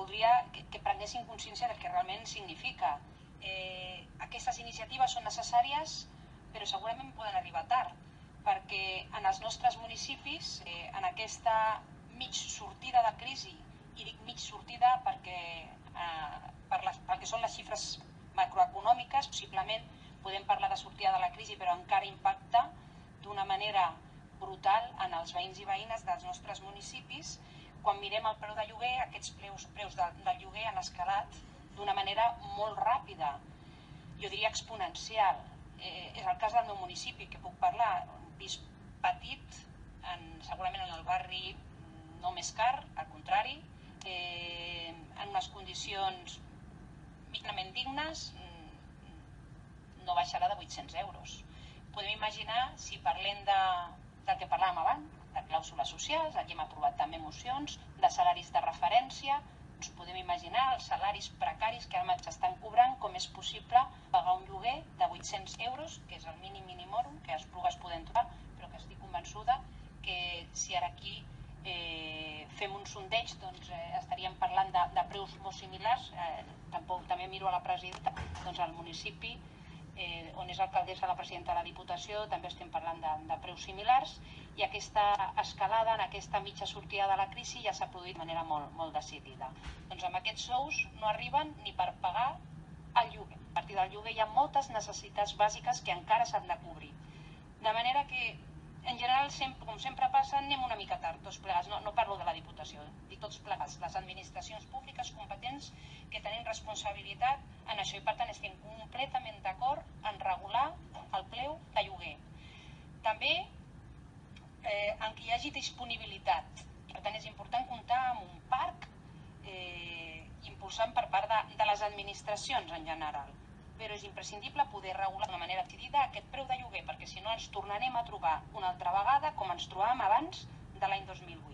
voldria que prenguessin consciència del que realment significa. Aquestes iniciatives són necessàries, però segurament poden arribar tard, perquè en els nostres municipis, en aquesta mig sortida de crisi, i dic mig sortida perquè són les xifres macroeconòmiques, possiblement podem parlar de sortida de la crisi, però encara impacta d'una manera brutal en els veïns i veïnes dels nostres municipis. Quan mirem el preu de lloguer, aquests preus del lloguer han escalat d'una manera molt ràpida, jo diria exponencial. És el cas del meu municipi, que puc parlar, un pis petit, segurament en el barri no més car, al contrari, en unes condicions mínimament dignes, no baixarà de 800 euros. Podem imaginar, si parlem del que parlàvem abans, de clàusules socials, aquí hem aprovat també mocions, de salaris de referència, ens podem imaginar els salaris precaris que ara s'estan cobrant, com és possible pagar un lloguer de 800 euros, que és el mínim minimorum que es podem trobar, però que estic convençuda que si ara aquí fem un sondeig, doncs estaríem parlant de preus molt similars. També miro a la presidenta, doncs al municipi on és alcaldessa la presidenta de la Diputació, també estem parlant de preus similars, i aquesta escalada en aquesta mitja sortida de la crisi ja s'ha produït de manera molt decidida. Doncs amb aquests sous no arriben ni per pagar el lloguer. A partir del lloguer hi ha moltes necessitats bàsiques que encara s'han de cobrir. De manera que, en general, com sempre passa, anem una mica tard, tots plegats. No parlo de la Diputació, dic tots plegats, les administracions públiques competents que tenim responsabilitat en això, i per tant estem completament d'acord en regular el preu de lloguer. També en què hi hagi disponibilitat. Per tant, és important comptar amb un parc impulsant per part de les administracions en general, però és imprescindible poder regular d'una manera decidida aquest preu de lloguer, perquè si no ens tornarem a trobar una altra vegada com ens trobàvem abans de l'any 2008.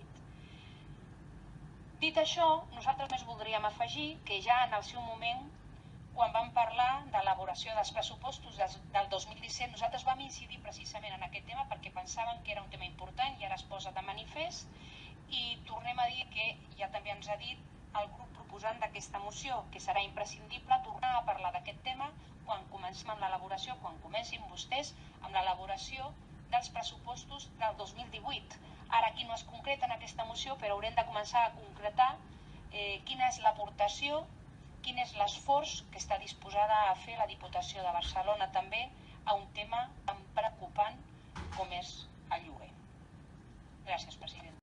Dit això, nosaltres més voldríem afegir que ja en el seu moment, quan vam parlar d'elaboració dels pressupostos del 2017, nosaltres vam incidir precisament en aquest tema perquè pensàvem que era un tema important i ara es posa de manifest, i tornem a dir que ja també ens ha dit el grup proposant d'aquesta moció que serà imprescindible tornar a parlar d'aquest tema quan comencem amb l'elaboració, quan comencin vostès amb l'elaboració dels pressupostos del 2018. Ara aquí no es concreta en aquesta moció, però haurem de començar a concretar quina és l'aportació, quin és l'esforç que està disposada a fer la Diputació de Barcelona també a un tema tan preocupant com és el lloguer. Gràcies, president.